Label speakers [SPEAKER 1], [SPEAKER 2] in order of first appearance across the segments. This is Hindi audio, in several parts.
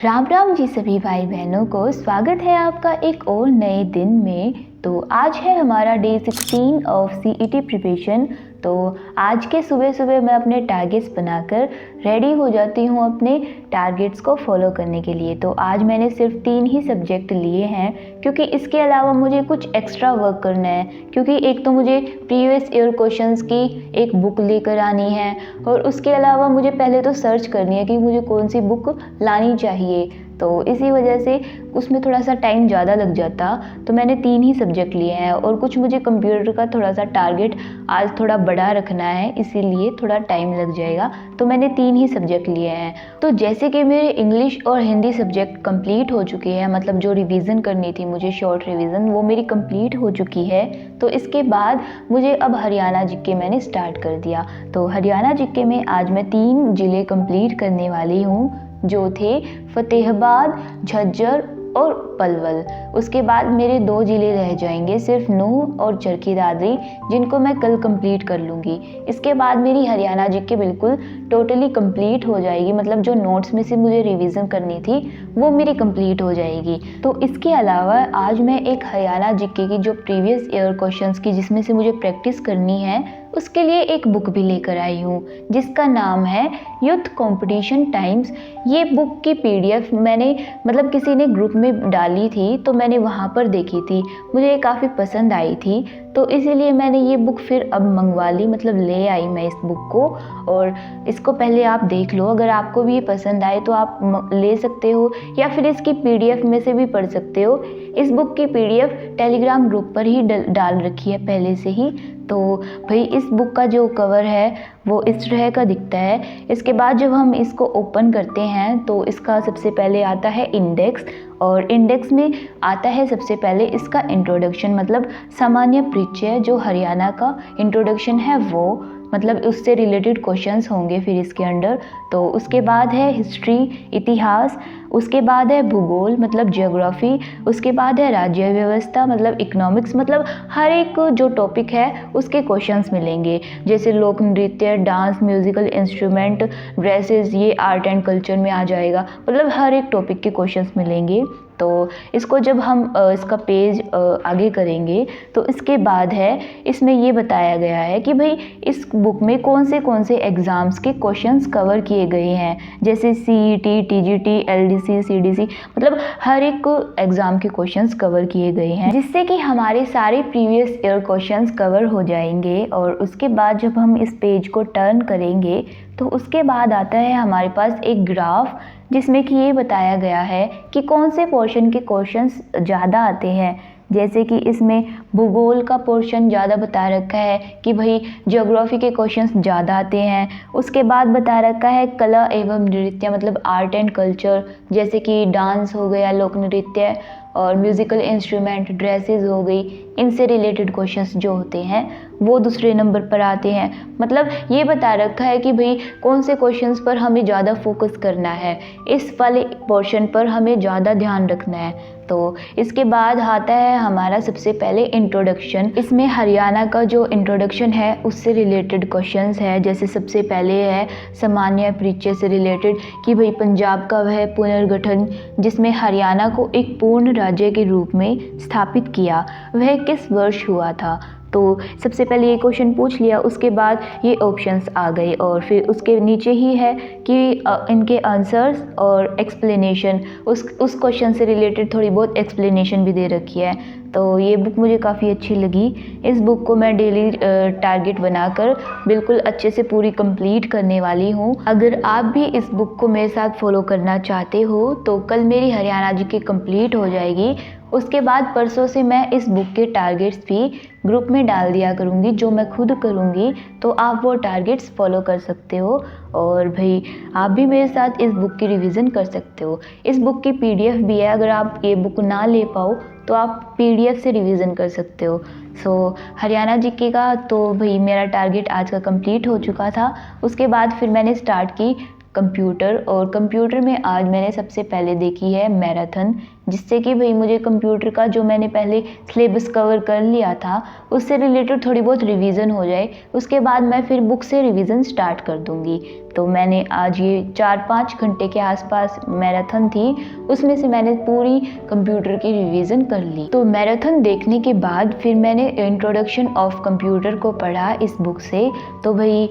[SPEAKER 1] राम राम जी सभी भाई बहनों को स्वागत है आपका एक और नए दिन में। तो आज है हमारा डे 16 ऑफ सीईटी प्रिपरेशन। तो आज के सुबह सुबह मैं अपने टारगेट्स बनाकर रेडी हो जाती हूँ अपने टारगेट्स को फॉलो करने के लिए। तो आज मैंने सिर्फ 3 ही सब्जेक्ट लिए हैं क्योंकि इसके अलावा मुझे कुछ एक्स्ट्रा वर्क करना है, क्योंकि एक तो मुझे प्रीवियस ईयर क्वेश्चंस की एक बुक लेकर आनी है और उसके अलावा मुझे पहले तो सर्च करनी है कि मुझे कौन सी बुक लानी चाहिए। तो इसी वजह से उसमें थोड़ा सा टाइम ज़्यादा लग जाता। तो मैंने 3 ही सब्जेक्ट लिए हैं और कुछ मुझे कंप्यूटर का थोड़ा सा टारगेट आज थोड़ा बड़ा रखना है, इसीलिए थोड़ा टाइम लग जाएगा। तो मैंने 3 ही सब्जेक्ट लिए हैं। तो जैसे कि मेरे इंग्लिश और हिंदी सब्जेक्ट कंप्लीट हो चुके हैं, मतलब जो रिवीजन करनी थी मुझे शॉर्ट रिवीजन, वो मेरी कंप्लीट हो चुकी है। तो इसके बाद मुझे अब हरियाणा जीके मैंने स्टार्ट कर दिया। तो हरियाणा जीके में आज मैं 3 ज़िले कंप्लीट करने वाली हूँ, जो थे फतेहाबाद, झज्जर और पलवल। उसके बाद मेरे 2 ज़िले रह जाएंगे, सिर्फ नूंह और चरखी दादरी, जिनको मैं कल कंप्लीट कर लूँगी। इसके बाद मेरी हरियाणा जीके बिल्कुल टोटली कंप्लीट हो जाएगी, मतलब जो नोट्स में से मुझे रिवीजन करनी थी वो मेरी कंप्लीट हो जाएगी। तो इसके अलावा आज मैं एक हरियाणा जीके की जो प्रीवियस ईयर क्वेश्चंस की जिसमें से मुझे प्रैक्टिस करनी है, उसके लिए एक बुक भी लेकर आई हूँ जिसका नाम है यूथ कंपटीशन टाइम्स। ये बुक की पीडीएफ मैंने मतलब किसी ने ग्रुप में डाली थी, तो मैंने वहाँ पर देखी थी, मुझे काफ़ी पसंद आई थी, तो इसीलिए मैंने ये बुक फिर अब मंगवा ली, मतलब ले आई मैं इस बुक को। और इसको पहले आप देख लो, अगर आपको भी ये पसंद आए तो आप ले सकते हो या फिर इसकी पीडीएफ में से भी पढ़ सकते हो। इस बुक की पीडीएफ टेलीग्राम ग्रुप पर ही डाल रखी है पहले से ही। तो भाई इस बुक का जो कवर है वो इस तरह का दिखता है। इसके बाद जब हम इसको ओपन करते हैं तो इसका सबसे पहले आता है इंडेक्स, और इंडेक्स में आता है सबसे पहले इसका इंट्रोडक्शन, मतलब सामान्य परिचय, जो हरियाणा का इंट्रोडक्शन है वो, मतलब उससे रिलेटेड क्वेश्चंस होंगे फिर इसके अंडर। तो उसके बाद है हिस्ट्री, इतिहास, उसके बाद है भूगोल मतलब ज्योग्राफी, उसके बाद है राज्य व्यवस्था मतलब इकोनॉमिक्स, मतलब हर एक जो टॉपिक है उसके क्वेश्चंस मिलेंगे, जैसे लोक नृत्य, डांस, म्यूजिकल इंस्ट्रूमेंट, ड्रेसेस, ये आर्ट एंड कल्चर में आ जाएगा, मतलब हर एक टॉपिक के क्वेश्चंस मिलेंगे। तो इसको जब हम इसका पेज आगे करेंगे तो इसके बाद है इसमें ये बताया गया है कि भाई इस बुक में कौन से एग्ज़ाम्स के क्वेश्चंस कवर किए गए हैं, जैसे सीईटी, टीजीटी, एलडीसी, सीडीसी, मतलब हर एक एग्ज़ाम के क्वेश्चंस कवर किए गए हैं, जिससे कि हमारे सारे प्रीवियस ईयर क्वेश्चंस कवर हो जाएंगे। और उसके बाद जब हम इस पेज को टर्न करेंगे तो उसके बाद आता है हमारे पास एक ग्राफ, जिसमें कि ये बताया गया है कि कौन से पोर्शन के क्वेश्चंस ज़्यादा आते हैं। जैसे कि इसमें भूगोल का पोर्शन ज़्यादा बता रखा है कि भाई ज्योग्राफी के क्वेश्चंस ज़्यादा आते हैं। उसके बाद बता रखा है कला एवं नृत्य मतलब आर्ट एंड कल्चर, जैसे कि डांस हो गया, लोक नृत्य और म्यूज़िकल इंस्ट्रूमेंट, ड्रेसेस हो गई, इनसे रिलेटेड क्वेश्चंस जो होते हैं वो दूसरे नंबर पर आते हैं। मतलब ये बता रखा है कि भाई कौन से क्वेश्चंस पर हमें ज़्यादा फोकस करना है, इस वाले पोर्शन पर हमें ज़्यादा ध्यान रखना है। तो इसके बाद आता है हमारा सबसे पहले इंट्रोडक्शन। इसमें हरियाणा का जो इंट्रोडक्शन है उससे रिलेटेड क्वेश्चंस है, जैसे सबसे पहले है सामान्य परिचय से रिलेटेड कि भाई पंजाब का वह पुनर्गठन जिसमें हरियाणा को एक पूर्ण राज्य के रूप में स्थापित किया, वह किस वर्ष हुआ था। तो सबसे पहले ये क्वेश्चन पूछ लिया, उसके बाद ये ऑप्शंस आ गए और फिर उसके नीचे ही है कि इनके आंसर्स और एक्सप्लेनेशन, उस क्वेश्चन से रिलेटेड थोड़ी बहुत एक्सप्लेनेशन भी दे रखी है। तो ये बुक मुझे काफ़ी अच्छी लगी। इस बुक को मैं डेली टारगेट बनाकर बिल्कुल अच्छे से पूरी कंप्लीट करने वाली हूँ। अगर आप भी इस बुक को मेरे साथ फॉलो करना चाहते हो तो कल मेरी हरियाणा जीके कंप्लीट हो जाएगी। उसके बाद परसों से मैं इस बुक के टारगेट्स भी ग्रुप में डाल दिया करूँगी, जो मैं खुद करूँगी, तो आप वो टारगेट्स फॉलो कर सकते हो और भाई आप भी मेरे साथ इस बुक की रिवीजन कर सकते हो। इस बुक की पीडीएफ भी है, अगर आप ये बुक ना ले पाओ तो आप पीडीएफ से रिवीजन कर सकते हो। सो हरियाणा जीके का तो भाई मेरा टारगेट आज का कंप्लीट हो चुका था। उसके बाद फिर मैंने स्टार्ट की कंप्यूटर, और कंप्यूटर में आज मैंने सबसे पहले देखी है मैराथन, जिससे कि भाई मुझे कंप्यूटर का जो मैंने पहले सिलेबस कवर कर लिया था उससे रिलेटेड थोड़ी बहुत रिवीजन हो जाए। उसके बाद मैं फिर बुक से रिवीजन स्टार्ट कर दूँगी। तो मैंने आज ये 4-5 घंटे के आसपास मैराथन थी, उसमें से मैंने पूरी कंप्यूटर की रिवीजन कर ली। तो मैराथन देखने के बाद फिर मैंने इंट्रोडक्शन ऑफ कंप्यूटर को पढ़ा इस बुक से। तो भाई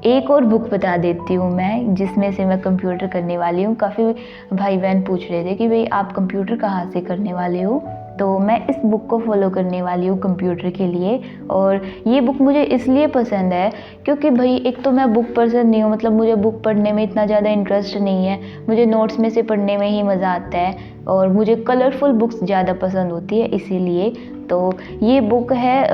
[SPEAKER 1] एक और बुक बता देती हूँ मैं, जिसमें से मैं कंप्यूटर करने वाली हूँ। काफ़ी भाई बहन पूछ रहे थे कि भाई आप कंप्यूटर कहाँ से करने वाले हो, तो मैं इस बुक को फॉलो करने वाली हूँ कंप्यूटर के लिए। और ये बुक मुझे इसलिए पसंद है क्योंकि भाई एक तो मैं बुक पर्सन नहीं हूँ, मतलब मुझे बुक पढ़ने में इतना ज़्यादा इंटरेस्ट नहीं है, मुझे नोट्स में से पढ़ने में ही मज़ा आता है और मुझे कलरफुल बुक्स ज़्यादा पसंद होती है इसीलिए। तो ये बुक है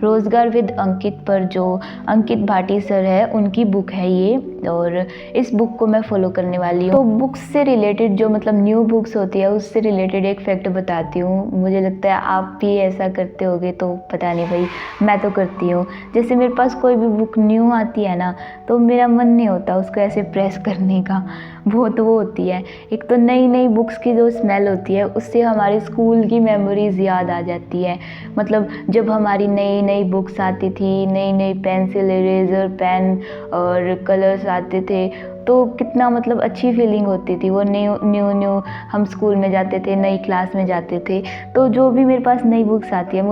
[SPEAKER 1] रोज़गार विद अंकित पर, जो अंकित भाटी सर है उनकी बुक है ये, और इस बुक को मैं फॉलो करने वाली हूँ। तो बुक्स से रिलेटेड जो मतलब न्यू बुक्स होती है उससे रिलेटेड एक फैक्ट बताती हूँ। मुझे लगता है आप भी ऐसा करते होगे, तो पता नहीं भाई, मैं तो करती हूँ। जैसे मेरे पास कोई भी बुक न्यू आती है ना, तो मेरा मन नहीं होता उसको ऐसे प्रेस करने का, बहुत वो होती है। एक तो नई नई बुक्स की जो स्मेल होती है उससे हमारे स्कूल की मेमोरीज याद आ जाती है। मतलब जब हमारी नई नई बुक्स आती थी, नई नई पेंसिल, इरेज़र, पेन और कलर्स आते थे, तो कितना मतलब अच्छी फीलिंग होती थी। वो न्यू न्यू न्यू हम स्कूल में जाते थे, नई क्लास में जाते थे, तो जो भी मेरे पास नई बुक्स आती है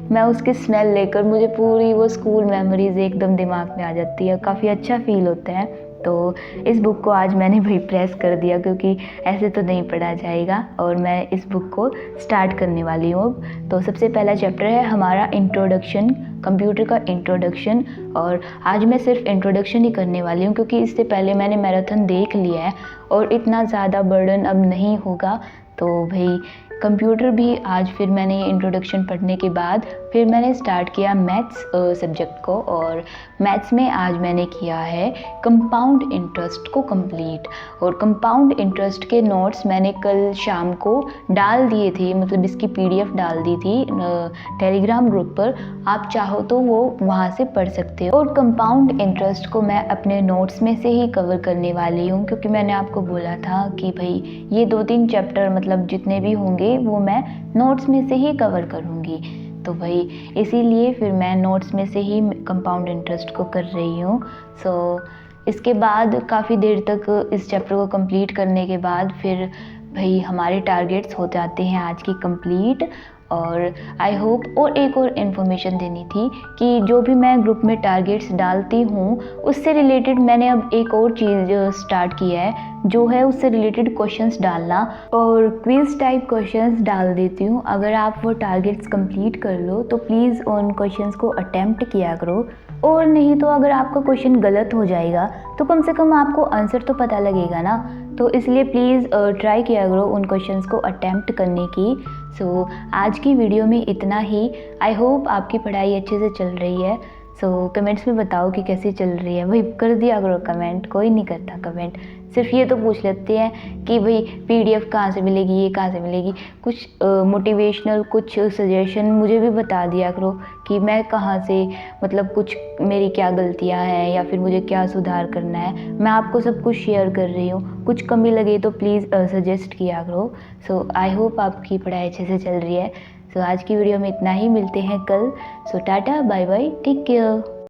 [SPEAKER 1] मैं उसकी स्मेल लेकर मुझे पूरी वो स्कूल मेमोरीज एकदम दिमाग में आ जाती है, काफ़ी अच्छा फील होता है। तो इस बुक को आज मैंने भाई प्रेस कर दिया क्योंकि ऐसे तो नहीं पढ़ा जाएगा, और मैं इस बुक को स्टार्ट करने वाली हूँ अब। तो सबसे पहला चैप्टर है हमारा इंट्रोडक्शन, कंप्यूटर का इंट्रोडक्शन, और आज मैं सिर्फ इंट्रोडक्शन ही करने वाली हूँ क्योंकि इससे पहले मैंने मैराथन देख लिया है और इतना ज़्यादा बर्डन अब नहीं होगा। तो भाई कंप्यूटर भी आज फिर मैंने ये इंट्रोडक्शन पढ़ने के बाद फिर मैंने स्टार्ट किया मैथ्स सब्जेक्ट को, और मैथ्स में आज मैंने किया है कंपाउंड इंटरेस्ट को कंप्लीट। और कंपाउंड इंटरेस्ट के नोट्स मैंने कल शाम को डाल दिए थे, मतलब इसकी पीडीएफ डाल दी थी टेलीग्राम ग्रुप पर, आप चाहो तो वो वहाँ से पढ़ सकते हो। और कंपाउंड इंटरेस्ट को मैं अपने नोट्स में से ही कवर करने वाली हूँ क्योंकि मैंने आपको बोला था कि भाई ये 2-3 चैप्टर मतलब जितने भी होंगे वो मैं नोट्स में से ही कवर करूँगी। तो भाई इसीलिए फिर मैं नोट्स में से ही कंपाउंड इंटरेस्ट को कर रही हूँ। सो इसके बाद काफ़ी देर तक इस चैप्टर को कंप्लीट करने के बाद फिर भाई हमारे टारगेट्स हो जाते हैं आज की कंप्लीट। और आई होप और एक और इन्फॉर्मेशन देनी थी कि जो भी मैं ग्रुप में टारगेट्स डालती हूँ उससे रिलेटेड मैंने अब एक और चीज़ स्टार्ट की है, जो है उससे रिलेटेड क्वेश्चंस डालना, और क्विज टाइप क्वेश्चंस डाल देती हूँ। अगर आप वो टारगेट्स कंप्लीट कर लो तो प्लीज़ उन क्वेश्चंस को अटेम्प्ट किया करो, और नहीं तो अगर आपका क्वेश्चन गलत हो जाएगा तो कम से कम आपको आंसर तो पता लगेगा ना। तो इसलिए प्लीज़ ट्राई किया करो उन क्वेश्चंस को अटेम्प्ट करने की। सो आज की वीडियो में इतना ही। आई होप आपकी पढ़ाई अच्छे से चल रही है। सो कमेंट्स में बताओ कि कैसी चल रही है। भाई कर दिया करो कमेंट, कोई नहीं करता कमेंट, सिर्फ ये तो पूछ लेते हैं कि भाई पीडीएफ कहाँ से मिलेगी, ये कहाँ से मिलेगी। कुछ मोटिवेशनल कुछ सजेशन मुझे भी बता दिया करो कि मैं कहाँ से, मतलब कुछ मेरी क्या गलतियाँ हैं या फिर मुझे क्या सुधार करना है। मैं आपको सब कुछ शेयर कर रही हूँ, कुछ कमी लगे तो प्लीज़ सजेस्ट किया करो। सो आई होप आपकी पढ़ाई अच्छे से चल रही है। सो आज की वीडियो में इतना ही, मिलते हैं कल। So tata bye bye, take care.